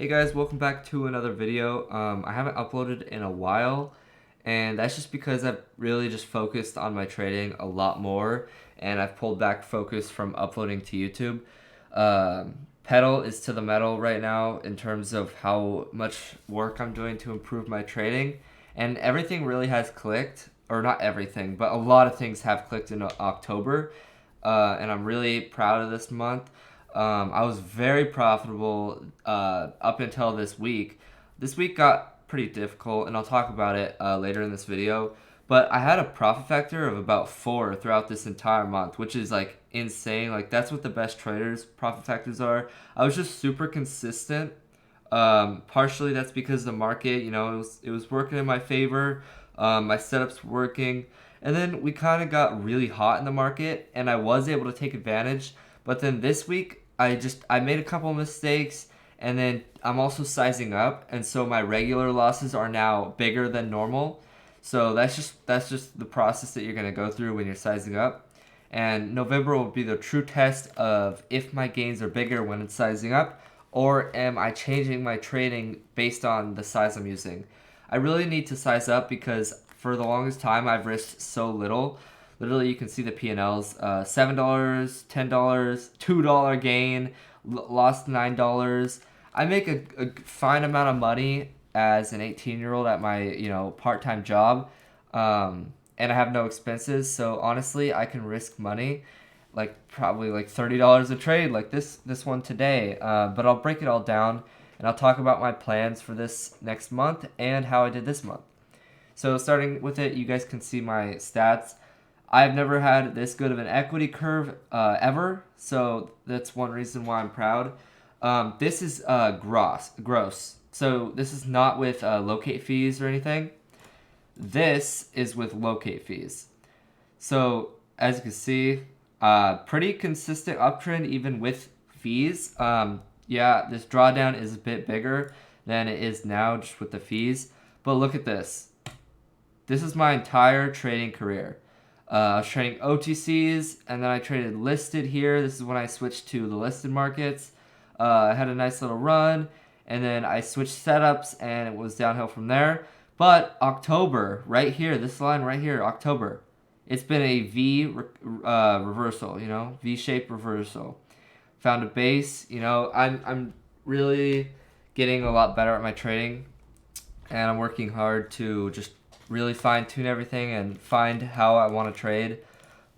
Hey guys, welcome back to another video. I haven't uploaded in a while, and that's just because I've really just focused on my trading a lot more, and I've pulled back focus from uploading to YouTube. Pedal is to the metal right now in terms of how much work I'm doing to improve my trading, and everything really has clicked, or not everything, but a lot of things have clicked in October, and I'm really proud of this month. I was very profitable up until this week. This week got pretty difficult, and I'll talk about it later in this video. But I had a profit factor of about 4 throughout this entire month, which is like insane. Like that's what the best traders' profit factors are. I was just super consistent. Partially that's because the market, it was working in my favor. My setup's working, and then we kind of got really hot in the market, and I was able to take advantage. But then this week, I made a couple of mistakes, and then I'm also sizing up, and so my regular losses are now bigger than normal. So that's just the process that you're gonna go through when you're sizing up. And November will be the true test of if my gains are bigger when it's sizing up, or am I changing my trading based on the size I'm using. I really need to size up because for the longest time I've risked so little. Literally, you can see the P&Ls: $7, $10, $2 gain, lost $9. I make a fine amount of money as an 18-year-old at my part-time job, and I have no expenses. So honestly, I can risk money, like probably like $30 a trade, like this one today. But I'll break it all down, and I'll talk about my plans for this next month and how I did this month. So starting with it, you guys can see my stats. I've never had this good of an equity curve ever, so that's one reason why I'm proud. This is gross. So this is not with locate fees or anything. This is with locate fees. So as you can see, pretty consistent uptrend even with fees. Yeah, this drawdown is a bit bigger than it is now just with the fees. But look at this. This is my entire trading career. I was trading OTCs, and then I traded listed here. This is when I switched to the listed markets. I had a nice little run, and then I switched setups, and it was downhill from there. But October, right here, this line right here, October, it's been a reversal, V-shaped reversal. Found a base, I'm really getting a lot better at my trading, and I'm working hard to just really fine tune everything and find how I want to trade.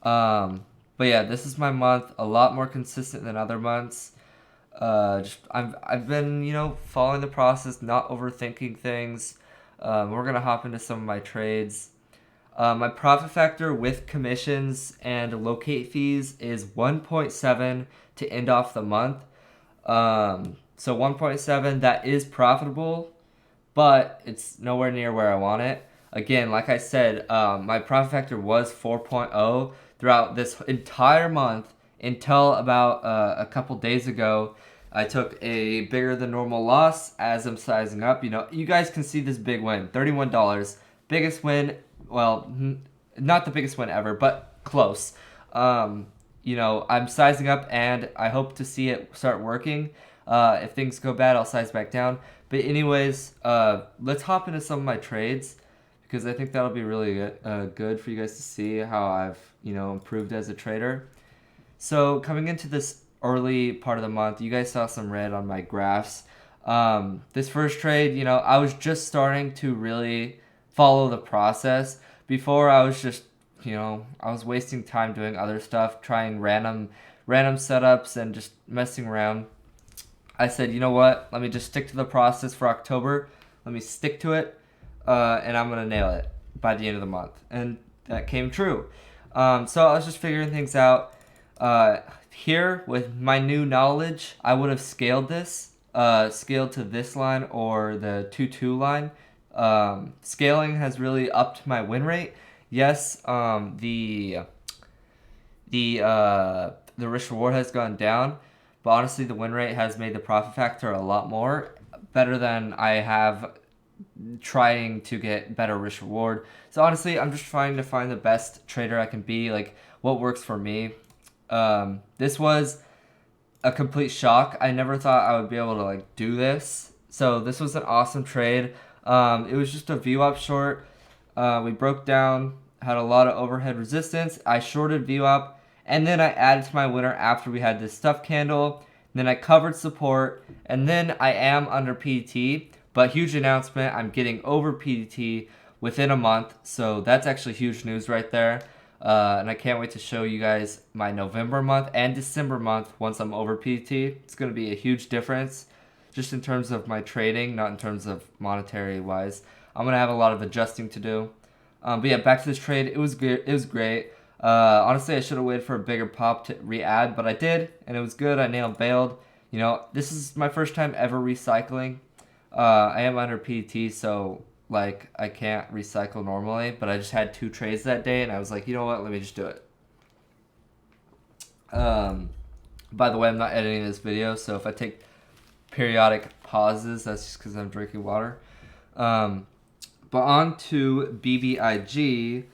But yeah, this is my month, a lot more consistent than other months. I've been following the process, not overthinking things. We're gonna hop into some of my trades. My profit factor with commissions and locate fees is 1.7 to end off the month. So 1.7, that is profitable, but it's nowhere near where I want it. Again, like I said, my profit factor was 4.0 throughout this entire month until about a couple days ago. I took a bigger than normal loss as I'm sizing up. You guys can see this big win, $31. Biggest win, well, not the biggest win ever, but close. I'm sizing up, and I hope to see it start working. If things go bad, I'll size back down. But anyways, let's hop into some of my trades, because I think that'll be really good for you guys to see how I've improved as a trader. So coming into this early part of the month, you guys saw some red on my graphs. This first trade, I was just starting to really follow the process. Before, I was just I was wasting time doing other stuff, trying random setups and just messing around. I said, you know what? Let me just stick to the process for October. Let me stick to it, and I'm gonna nail it by the end of the month. And that came true. So I was just figuring things out. Here, with my new knowledge, I would have scaled to this line or the 2-2 line. Scaling has really upped my win rate. Yes, the risk reward has gone down, but honestly, the win rate has made the profit factor a lot more better than I have trying to get better risk reward. So honestly, I'm just trying to find the best trader I can be, like what works for me. This was a complete shock. I never thought I would be able to do this. So this was an awesome trade. It was just a VWAP short. We broke down, had a lot of overhead resistance. I shorted VWAP, and then I added to my winner after we had this stuff candle. Then I covered support, and then I am under PDT. But huge announcement, I'm getting over PDT within a month. So that's actually huge news right there. And I can't wait to show you guys my November month and December month once I'm over PDT. It's going to be a huge difference just in terms of my trading, not in terms of monetary wise. I'm going to have a lot of adjusting to do. But yeah, back to this trade. It was good. It was great. Honestly, I should have waited for a bigger pop to re-add, but I did, and it was good. I nailed bailed. You know, this is my first time ever recycling. I am under PDT, so like I can't recycle normally, but I just had 2 trades that day, and I was like, you know what? Let me just do it. By the way, I'm not editing this video, so if I take periodic pauses, that's just because I'm drinking water. But on to BBIG,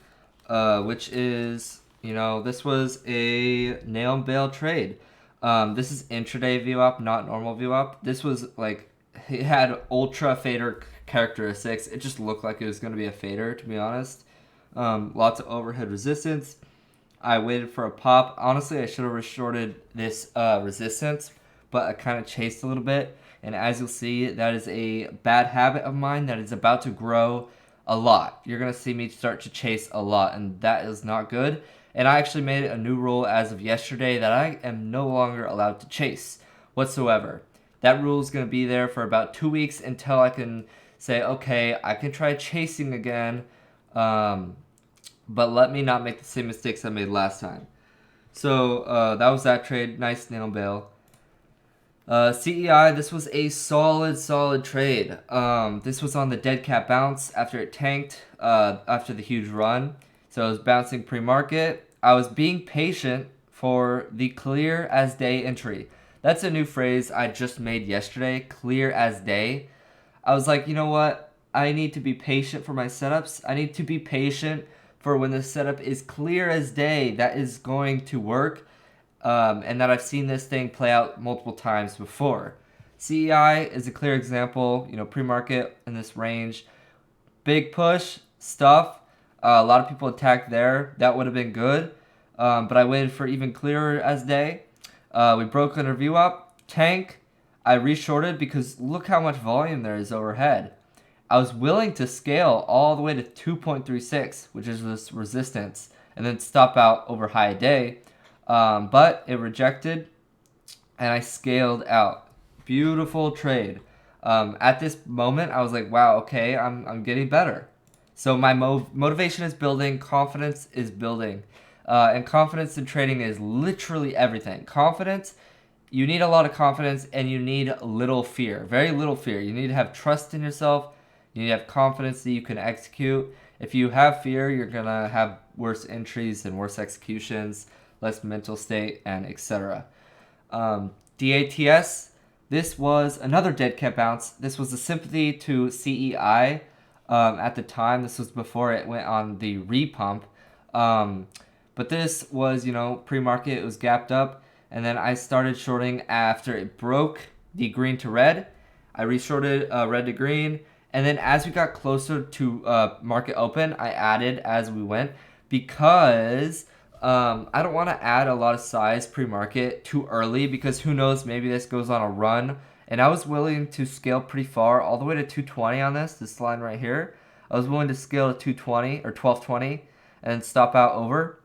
which is, you know, this was a nail and bail trade. This is intraday VWAP, not normal VWAP. This was like, it had ultra fader characteristics. It just looked like it was going to be a fader, to be honest. Lots of overhead resistance. I waited for a pop. Honestly, I should have reshorted this resistance, but I kind of chased a little bit. And as you'll see, that is a bad habit of mine that is about to grow a lot. You're going to see me start to chase a lot, and that is not good. And I actually made a new rule as of yesterday that I am no longer allowed to chase whatsoever. That rule is going to be there for about 2 weeks until I can say, okay, I can try chasing again, but let me not make the same mistakes I made last time. So that was that trade. Nice nail and bail. CEI, this was a solid trade. This was on the dead cat bounce after it tanked after the huge run. So it was bouncing pre-market. I was being patient for the clear as day entry. That's a new phrase I just made yesterday, clear as day. I was like, you know what? I need to be patient for my setups. I need to be patient for when the setup is clear as day. That is going to work. And that I've seen this thing play out multiple times before. CEI is a clear example, you know, pre-market in this range. Big push, stuff. A lot of people attacked there. That would have been good. But I waited for even clearer as day. We broke under VWAP. Tank. I reshorted because look how much volume there is overhead. I was willing to scale all the way to 2.36, which is this resistance, and then stop out over high day. But it rejected, and I scaled out. Beautiful trade. At this moment, I was like, wow, okay, I'm getting better. So my motivation is building, confidence is building. And confidence in trading is literally everything. Confidence, you need a lot of confidence, and you need little fear. Very little fear. You need to have trust in yourself. You need to have confidence that you can execute. If you have fear, you're going to have worse entries and worse executions, less mental state, and etc. DATS, this was another dead cat bounce. This was a sympathy to CEI at the time. This was before it went on the repump. But this was, you know, pre-market. It was gapped up. And then I started shorting after it broke the green to red. I reshorted red to green. And then as we got closer to market open, I added as we went because I don't want to add a lot of size pre-market too early because who knows, maybe this goes on a run. And I was willing to scale pretty far, all the way to 220 on this line right here. I was willing to scale to 220 or 1220 and stop out over.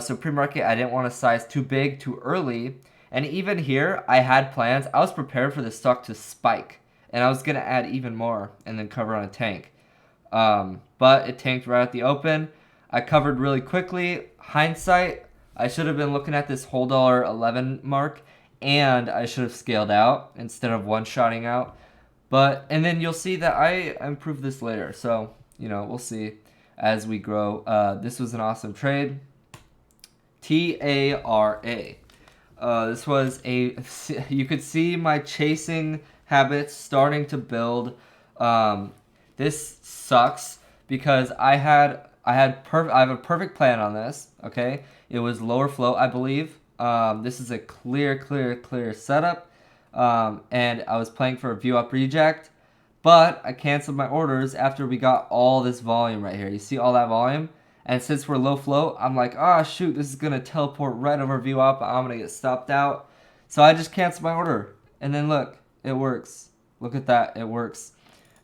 So pre-market, I didn't want to size too big too early. And even here, I had plans. I was prepared for the stock to spike. And I was going to add even more and then cover on a tank. But it tanked right at the open. I covered really quickly. Hindsight, I should have been looking at this whole $11 mark. And I should have scaled out instead of one-shotting out. And then you'll see that I improved this later. So, you know, we'll see as we grow. This was an awesome trade. TARA. This was you could see my chasing habits starting to build. This sucks because I have a perfect plan on this. Okay, it was lower float, I believe. This is a clear setup. and I was playing for a view up reject, but I canceled my orders after we got all this volume right here. You see all that volume? And since we're low float, I'm like, oh shoot, this is gonna teleport right over view up. I'm gonna get stopped out. So I just canceled my order. And then look, it works. Look at that, it works.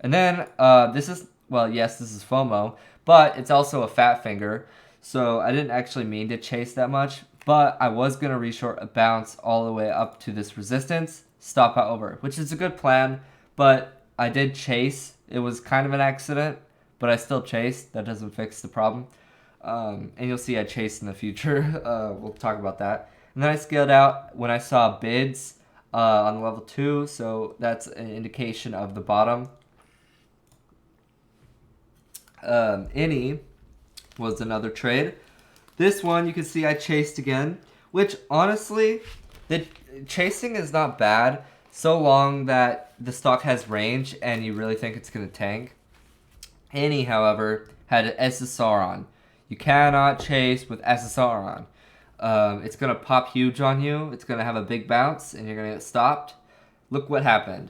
And then this is, well, yes, this is FOMO, but it's also a fat finger. So I didn't actually mean to chase that much, but I was gonna reshort a bounce all the way up to this resistance, stop out over, which is a good plan, but I did chase. It was kind of an accident, but I still chased. That doesn't fix the problem. And you'll see I chased in the future. We'll talk about that. And then I scaled out when I saw bids on level 2, so that's an indication of the bottom. Any was another trade. This one you can see I chased again, which honestly, the chasing is not bad so long that the stock has range and you really think it's going to tank. Any, however, had an SSR on. You cannot chase with SSR on. It's going to pop huge on you. It's going to have a big bounce and you're going to get stopped. Look what happened.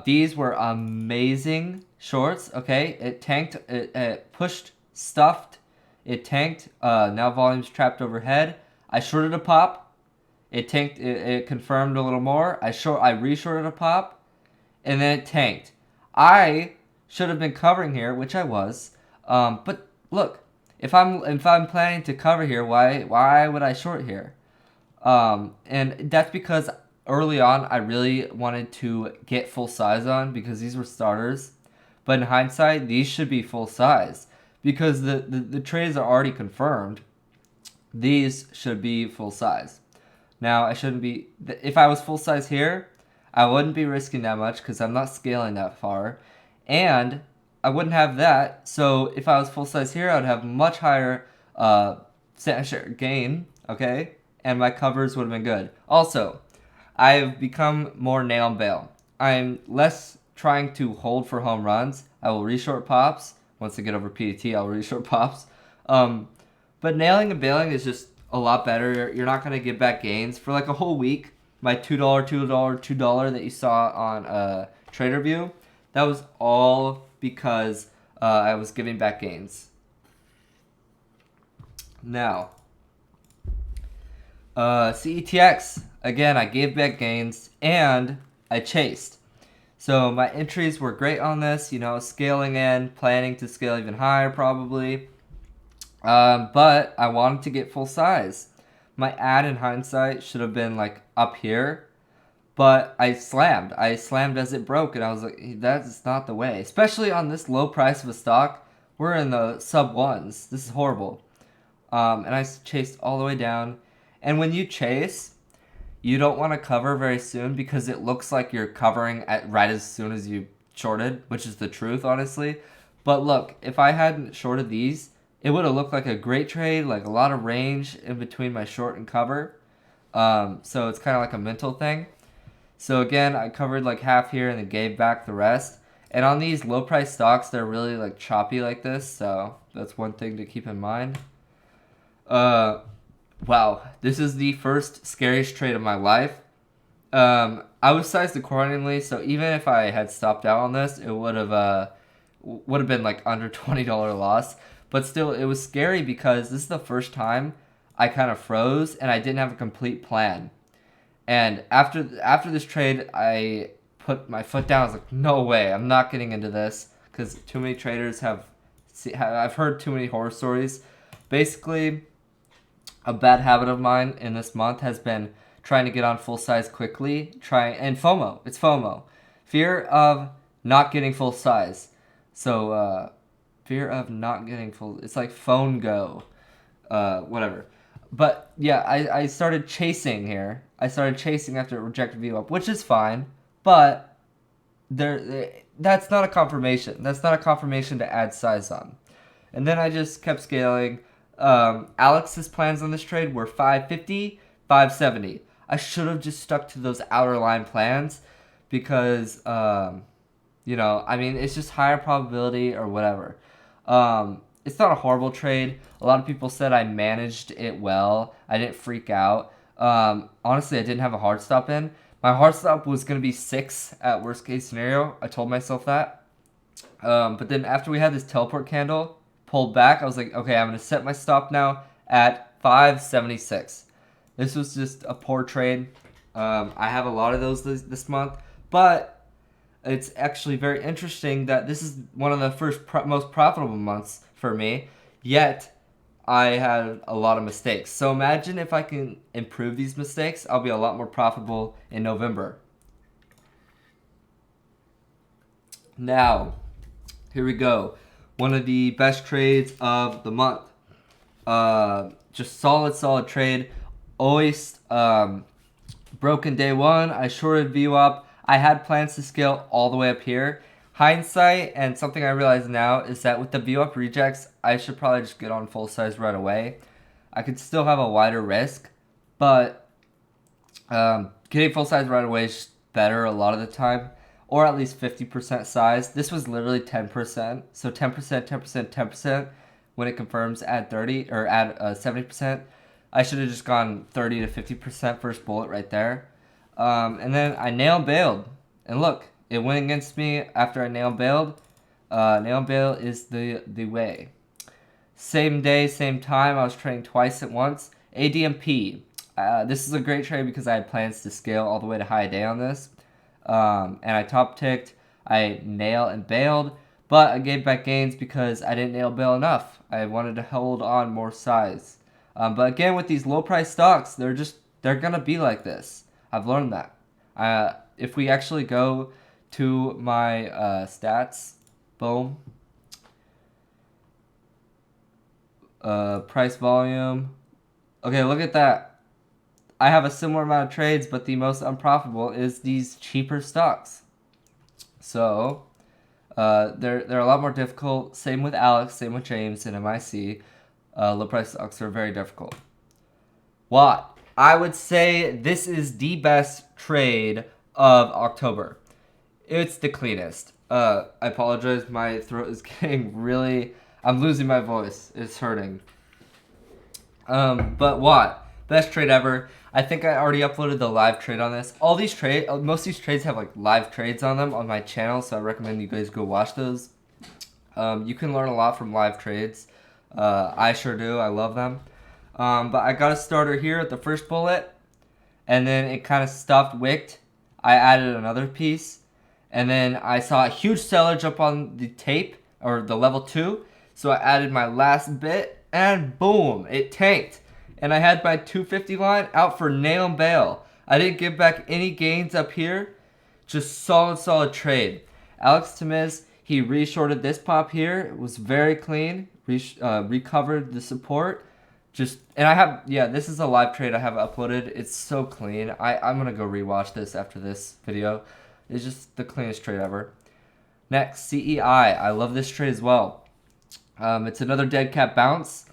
These were amazing shorts, okay? It tanked, it pushed, stuffed, it tanked. Now volume's trapped overhead. I shorted a pop. It tanked, it confirmed a little more. I reshorted a pop, and then it tanked. I should have been covering here, which I was. But look, if I'm planning to cover here, why would I short here? And that's because early on I really wanted to get full size on because these were starters. But in hindsight, these should be full size because the trades are already confirmed. These should be full size. Now, I shouldn't be... If I was full size here, I wouldn't be risking that much because I'm not scaling that far. And I wouldn't have that. So if I was full size here, I would have much higher share gain, okay? And my covers would have been good. Also, I've become more nail and bail. I'm less trying to hold for home runs. I will reshort pops. Once I get over PDT, I'll reshort pops. But nailing and bailing is just a lot better. You're not going to get back gains. For like a whole week, my $2, $2 that you saw on TraderView, that was all because I was giving back gains. Now, CETX, again, I gave back gains and I chased. So my entries were great on this, you know, scaling in, planning to scale even higher probably. But I wanted to get full size. My ad in hindsight should have been like up here, but I slammed. I slammed as it broke, and I was like, that's not the way. Especially on this low price of a stock, we're in the sub ones. This is horrible. And I chased all the way down. And when you chase, you don't want to cover very soon because it looks like you're covering at right as soon as you shorted, which is the truth, honestly. But look, if I hadn't shorted these, it would have looked like a great trade, like a lot of range in between my short and cover. So it's kind of like a mental thing. So again, I covered like half here and then gave back the rest. And on these low price stocks, they're really like choppy like this. So that's one thing to keep in mind. Wow, this is the first scariest trade of my life. I was sized accordingly, so even if I had stopped out on this, it would have been like under $20 loss. But still, it was scary because this is the first time I kind of froze and I didn't have a complete plan. And after this trade, I put my foot down. I was like, no way, I'm not getting into this because too many traders I've heard too many horror stories. Basically, a bad habit of mine in this month has been trying to get on full size quickly. And FOMO. It's FOMO. Fear of not getting full size. So, fear of not getting full... It's like phone go. Whatever. But, yeah, I started chasing here. I started chasing after it rejected view up, which is fine. But that's not a confirmation. That's not a confirmation to add size on. And then I just kept scaling. Alex's plans on this trade were 550, 570. I should have just stuck to those outer line plans because, you know, I mean, it's just higher probability or whatever. It's not a horrible trade. A lot of people said I managed it well. I didn't freak out. Honestly, I didn't have a hard stop in, My hard stop was going to be 6 at worst case scenario. I told myself that. But then after we had this teleport candle pulled back, I was like, okay, I'm going to set my stop now at 576. This was just a poor trade. I have a lot of those this month, but it's actually very interesting that this is one of the first most profitable months for me, yet I had a lot of mistakes. So imagine if I can improve these mistakes, I'll be a lot more profitable in November. Now, here we go. One of the best trades of the month. Just solid trade. Always broken day one. I shorted VWAP. I had plans to scale all the way up here. Hindsight, and something I realize now, is that with the VWAP rejects, I should probably just get on full size right away. I could still have a wider risk, but getting full size right away is better a lot of the time, or at least 50% size. This was literally 10%, so 10%, 10%, 10%. When it confirms, add 30 or add 70%. I should have just gone 30 to 50% first bullet right there. And then I nail bailed. And look, it went against me after I nail bailed. Nail bail is the way. Same day, same time. I was trading twice at once. ADMP. This is a great trade because I had plans to scale all the way to high day on this. And I top ticked. I nail and bailed. But I gave back gains because I didn't nail bail enough. I wanted to hold on more size. But again, with these low price stocks, they're going to be like this. I've learned that. If we actually go to my stats, boom. Price volume. Okay, look at that. I have a similar amount of trades, but the most unprofitable is these cheaper stocks. So they're a lot more difficult. Same with Alex, same with James and MIC. Low price stocks are very difficult. What? I would say this is the best trade of October. It's the cleanest. I apologize. My throat is getting really... I'm losing my voice. It's hurting. But what? Best trade ever. I think I already uploaded the live trade on this. All these trades, most of these trades have like live trades on them on my channel, so I recommend you guys go watch those. You can learn a lot from live trades. I sure do. I love them. But I got a starter here at the first bullet, and then it kind of stopped wicked. I added another piece, and then I saw a huge sellage up on the tape, or the level 2, so I added my last bit, and boom, it tanked. And I had my 250 line out for nail and bail. I didn't give back any gains up here, just solid trade. Alex Tamiz, he reshorted this pop here. It was very clean, recovered the support. And I have, this is a live trade I have uploaded. It's so clean. I'm going to go rewatch this after this video. It's just the cleanest trade ever. Next, CEI. I love this trade as well. It's another dead cat bounce.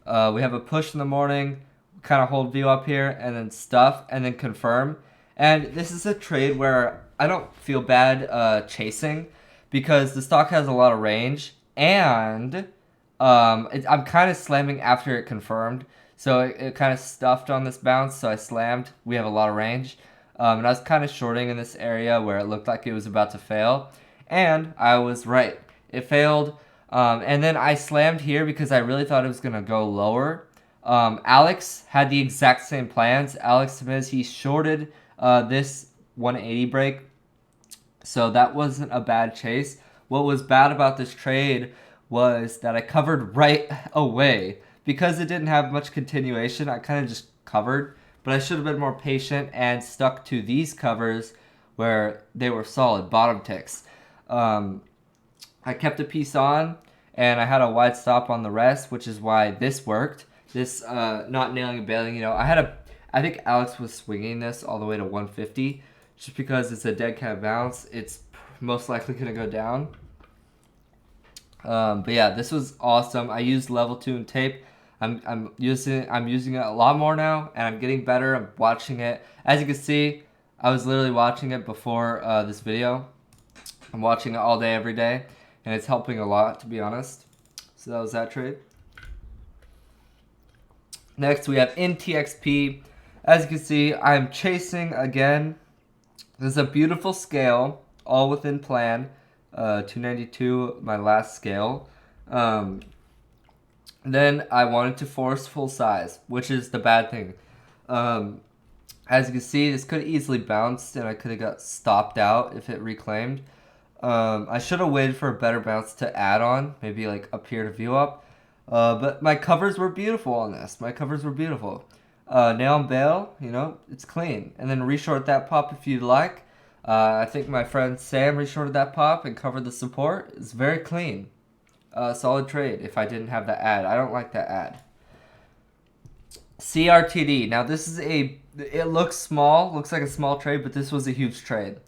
We have a push in the morning, kind of hold view up here, and then stuff, and then confirm. And this is a trade where I don't feel bad chasing because the stock has a lot of range, and I'm kind of slamming after it confirmed. So it kind of stuffed on this bounce, so I slammed. We have a lot of range. And I was kind of shorting in this area where it looked like it was about to fail. And I was right. It failed. And then I slammed here because I really thought it was going to go lower. Alex had the exact same plans. Alex Tamiz, he shorted this 180 break. So that wasn't a bad chase. What was bad about this trade was that I covered right away. Because it didn't have much continuation, I kind of just covered. But I should have been more patient and stuck to these covers where they were solid, bottom ticks. I kept a piece on, and I had a wide stop on the rest, which is why this worked. This not nailing and bailing, I think Alex was swinging this all the way to 150. Just because it's a dead cat bounce, it's most likely going to go down. But yeah, this was awesome. I used level 2 and tape. I'm using it a lot more now, and I'm getting better. I'm watching it. As you can see, I was literally watching it before this video. I'm watching it all day, every day, and it's helping a lot, to be honest. So that was that trade. Next, we have NTXP. As you can see, I'm chasing again. This is a beautiful scale, all within plan. 292, my last scale. Um, then I wanted to force full size, which is the bad thing. Um, as you can see, this could have easily bounced and I could have got stopped out if it reclaimed. I should have waited for a better bounce to add on, maybe like up here to view up. But my covers were beautiful on this. My covers were beautiful. Nail and bail, it's clean. And then reshort that pop if you'd like. I think my friend Sam reshorted that pop and covered the support. It's very clean. Solid trade if I didn't have that ad. I don't like that ad. CRTD. Now this is it looks small, looks like a small trade, but this was a huge trade.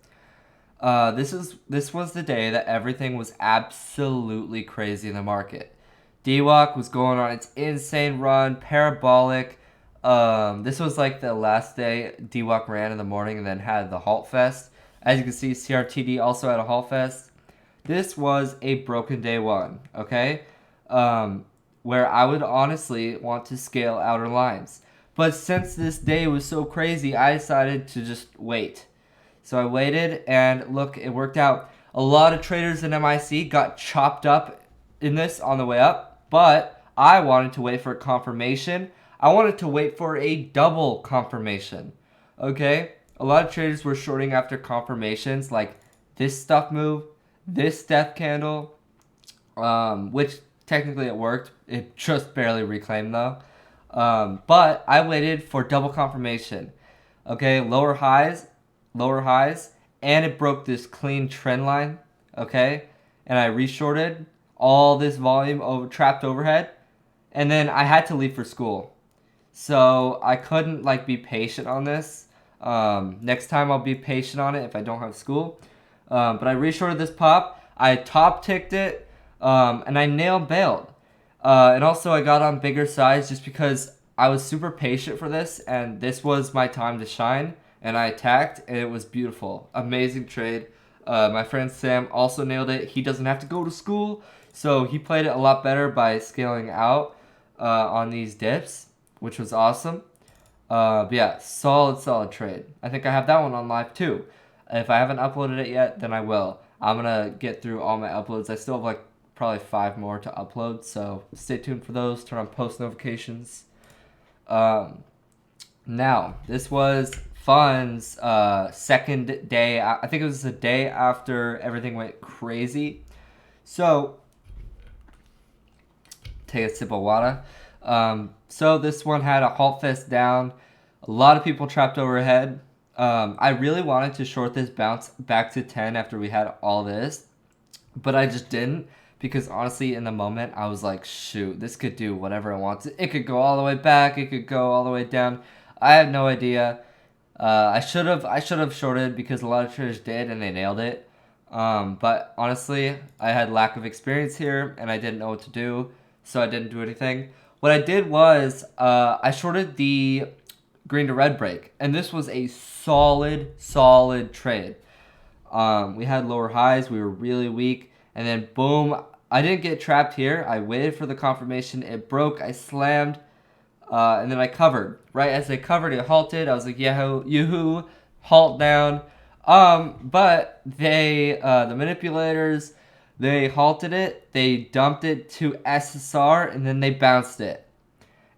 This was the day that everything was absolutely crazy in the market. DWAC was going on its insane run, parabolic. This was like the last day DWAC ran in the morning and then had the halt fest. As you can see, CRTD also had a halt fest. This was a broken day one, okay? Where I would honestly want to scale outer lines. But since this day was so crazy, I decided to just wait. So I waited, and look, it worked out. A lot of traders in MIC got chopped up in this on the way up, but I wanted to wait for a confirmation. I wanted to wait for a double confirmation, okay? A lot of traders were shorting after confirmations, like this stuff move, this death candle, which technically it worked. It just barely reclaimed though. But I waited for double confirmation. Okay, lower highs, and it broke this clean trend line. Okay, and I reshorted all this volume over trapped overhead, and then I had to leave for school, so I couldn't like be patient on this. Next time I'll be patient on it if I don't have school. But I reshorted this pop. I top ticked it, and I nailed bailed. And also I got on bigger size just because I was super patient for this, and this was my time to shine. And I attacked, and it was beautiful. Amazing trade. My friend Sam also nailed it. He doesn't have to go to school, so he played it a lot better by scaling out on these dips, which was awesome. But yeah, solid trade. I think I have that one on live too. If I haven't uploaded it yet, then I will. I'm gonna get through all my uploads. I still have like probably 5 more to upload, so stay tuned for those. Turn on post notifications. Now, this was Fun's second day. I think it was the day after everything went crazy. So, take a sip of water. So this one had a halt fest down. A lot of people trapped overhead. I really wanted to short this bounce back to 10 after we had all this, but I just didn't, because honestly in the moment I was like, shoot, this could do whatever it wants. It could go all the way back, it could go all the way down. I have no idea. I should have shorted because a lot of traders did and they nailed it. But honestly, I had lack of experience here and I didn't know what to do, so I didn't do anything. What I did was I shorted the green to red break, and this was a solid trade. We had lower highs, we were really weak, and then boom, I didn't get trapped here. I waited for the confirmation, it broke, I slammed, and then I covered. Right as I covered, it halted. I was like, yahoo, yoo-hoo, halt down. But they, the manipulators, they halted it, they dumped it to SSR, and then they bounced it.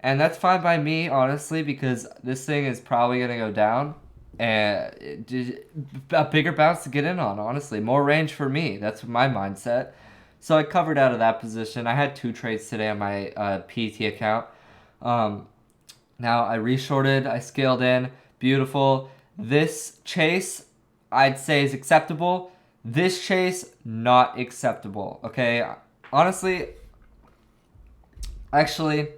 And that's fine by me, honestly, because this thing is probably going to go down. And a bigger bounce to get in on, honestly. More range for me. That's my mindset. So I covered out of that position. I had 2 trades today on my PT account. Now I reshorted. I scaled in. Beautiful. This chase, I'd say, is acceptable. This chase, not acceptable. Okay? Honestly, actually,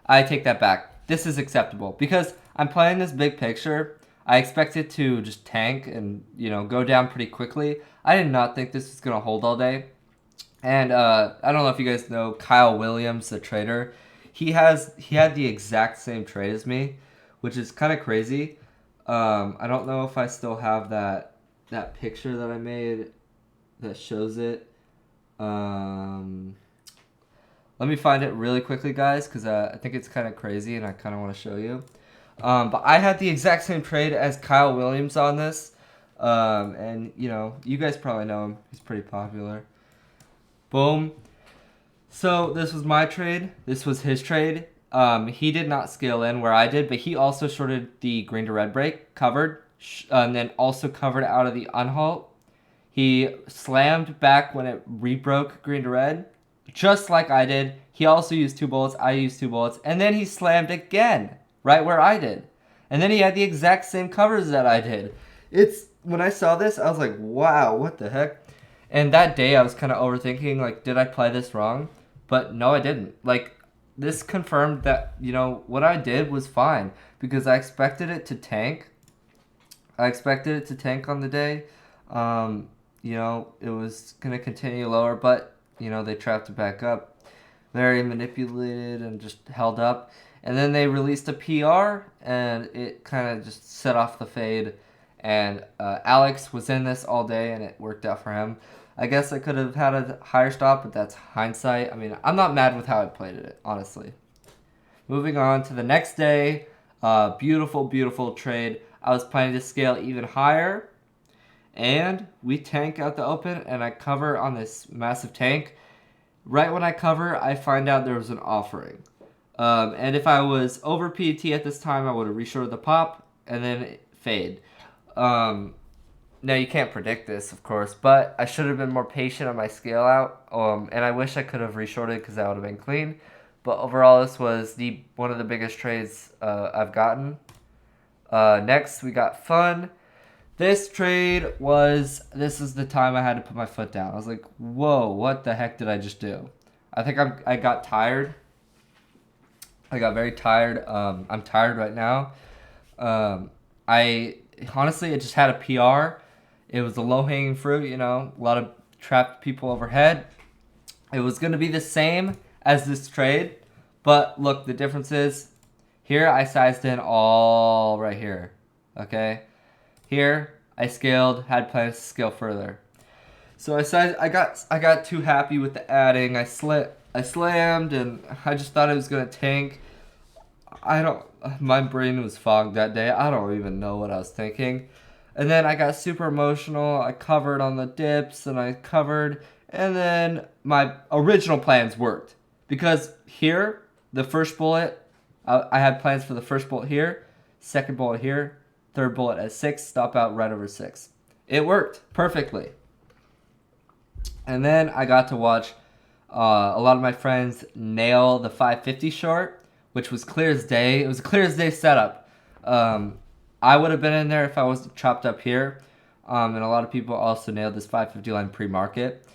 I take that back. This is acceptable because I'm playing this big picture. I expect it to just tank and, go down pretty quickly. I did not think this was going to hold all day. And I don't know if you guys know Kyle Williams, the trader. He had the exact same trade as me, which is kind of crazy. I don't know if I still have that picture that I made that shows it. Let me find it really quickly, guys, because I think it's kind of crazy and I kind of want to show you. But I had the exact same trade as Kyle Williams on this. And you know, you guys probably know him. He's pretty popular. Boom. So this was my trade. This was his trade. He did not scale in where I did, but he also shorted the green to red break, covered, and then also covered out of the unhalt. He slammed back when it rebroke green to red, just like I did. He also used 2 bullets. I used 2 bullets, and then he slammed again right where I did, and then he had the exact same covers that I did. It's when I saw this, I was like, wow, what the heck? And that day, I was kind of overthinking, like, did I play this wrong? But no, I didn't. Like, this confirmed that, you know, what I did was fine because I expected it to tank. I expected it to tank on the day. You know, it was going to continue lower, but, you know, they trapped it back up. Very manipulated and just held up. And then they released a PR, and it kind of just set off the fade. And Alex was in this all day, and it worked out for him. I guess I could have had a higher stop, but that's hindsight. I mean, I'm not mad with how I played it, honestly. Moving on to the next day. Beautiful, beautiful trade. I was planning to scale even higher, and we tank out the open, and I cover on this massive tank. Right when I cover, I find out there was an offering. And if I was over PET at this time, I would have reshorted the pop and then fade. Now, you can't predict this, of course, but I should have been more patient on my scale out, and I wish I could have reshorted because that would have been clean. But overall, this was one of the biggest trades I've gotten. Next, we got Fun. This trade this is the time I had to put my foot down. I was like, whoa, what the heck did I just do? I think I got tired. I got very tired. I'm tired right now. Honestly, it just had a PR. It was a low-hanging fruit, you know, a lot of trapped people overhead. It was going to be the same as this trade, but look, the difference is here I sized in all right here, okay? Here I scaled, had plans to scale further. So I got too happy with the adding. I slammed, and I just thought it was going to tank. My brain was fogged that day. I don't even know what I was thinking. And then I got super emotional. I covered on the dips, and and then my original plans worked. Because here, the first bullet, I had plans for the first bullet here, second bullet here, third bullet at 6, stop out right over 6. It worked perfectly. And then I got to watch a lot of my friends nail the 550 short, which was clear as day. It was a clear as day setup. I would have been in there if I was chopped up here. And a lot of people also nailed this 550 line pre-market.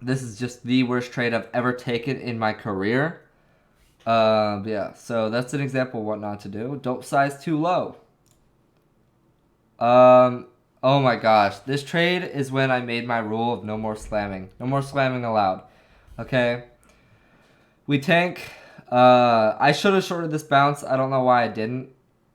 This is just the worst trade I've ever taken in my career. Yeah, so that's an example of what not to do. Don't size too low. Oh my gosh. This trade is when I made my rule of no more slamming. No more slamming allowed. Okay? We tank. I should have shorted this bounce. I don't know why I didn't.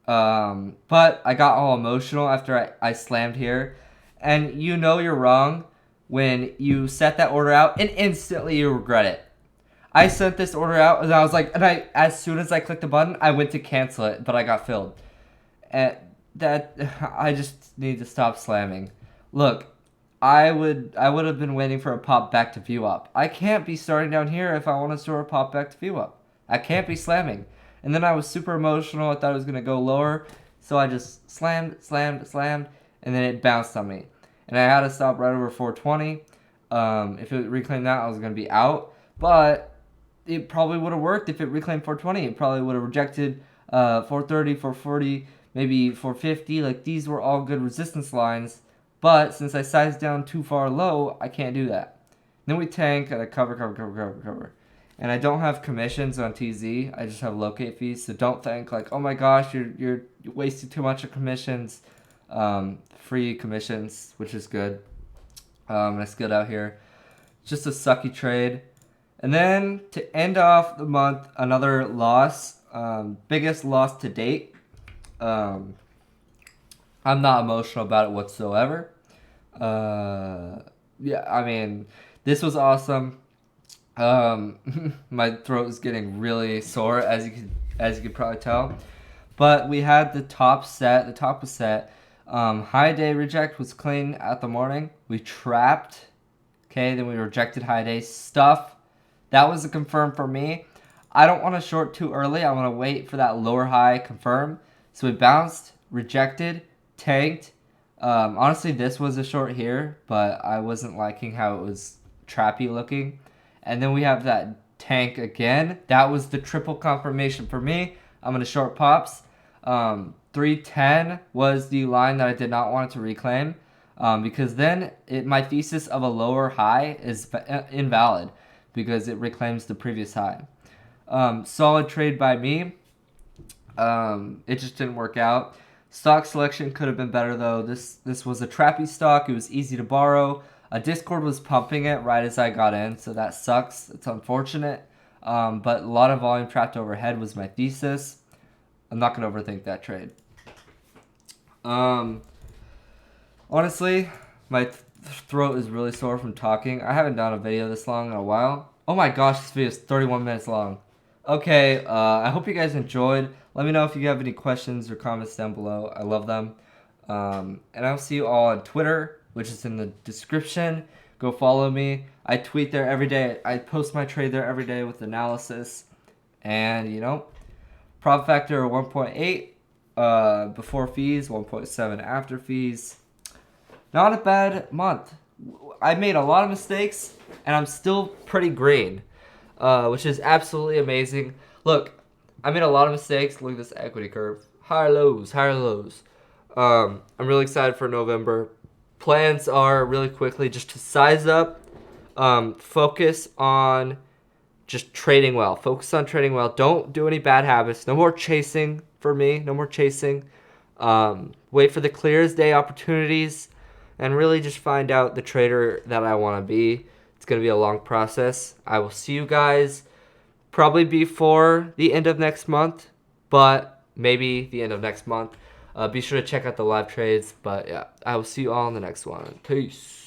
But I got all emotional after I slammed here. And you know you're wrong when you set that order out and instantly you regret it. I sent this order out and I was like, as soon as I clicked the button, I went to cancel it, but I got filled. And I just need to stop slamming. Look, I would have been waiting for a pop back to view up. I can't be starting down here if I want to store a pop back to view up. I can't be slamming. And then I was super emotional. I thought it was going to go lower. So I just slammed, and then it bounced on me. And I had to stop right over 420. If it reclaimed that, I was going to be out. But it probably would have worked if it reclaimed 420. It probably would have rejected 430, 440, maybe 450. Like, these were all good resistance lines. But since I sized down too far low, I can't do that. Then we tank and I cover. And I don't have commissions on TZ. I just have locate fees. So don't think like, oh my gosh, you're wasting too much of commissions. Free commissions, which is good. And I skilled out here. Just a sucky trade. And then to end off the month, another loss. Biggest loss to date. I'm not emotional about it whatsoever. Yeah, I mean, this was awesome. My throat is getting really sore, as you could probably tell. But we had the top set. The top was set. High day reject was clean at the morning. We trapped. Okay, then we rejected high day stuff. That was a confirm for me. I don't want to short too early. I want to wait for that lower high confirm. So we bounced, rejected, tanked. Honestly, this was a short here, but I wasn't liking how it was trappy looking. And then we have that tank again. That was the triple confirmation for me. I'm going to short pops. 310 was the line that I did not want to reclaim, because then my thesis of a lower high is invalid because it reclaims the previous high. Solid trade by me. It just didn't work out. Stock selection could have been better though. This was a trappy stock. It was easy to borrow. Discord was pumping it right as I got in, so that sucks. It's unfortunate. But a lot of volume trapped overhead was my thesis. I'm not going to overthink that trade. Honestly, my throat is really sore from talking. I haven't done a video this long in a while. Oh my gosh, this video is 31 minutes long. Okay, I hope you guys enjoyed. Let me know if you have any questions or comments down below. I love them. And I'll see you all on Twitter, which is in the description. Go follow me. I tweet there every day. I post my trade there every day with analysis. And, profit factor 1.8 before fees, 1.7 after fees. Not a bad month. I made a lot of mistakes, and I'm still pretty green, which is absolutely amazing. Look, I made a lot of mistakes. Look at this equity curve. Higher lows, higher lows. I'm really excited for November. Plans are really quickly just to size up, focus on just trading well. Focus on trading well. Don't do any bad habits. No more chasing for me. No more chasing. Wait for the clear as day opportunities and really just find out the trader that I want to be. It's going to be a long process. I will see you guys probably before the end of next month, but maybe the end of next month. Be sure to check out the live trades. But yeah, I will see you all in the next one. Peace.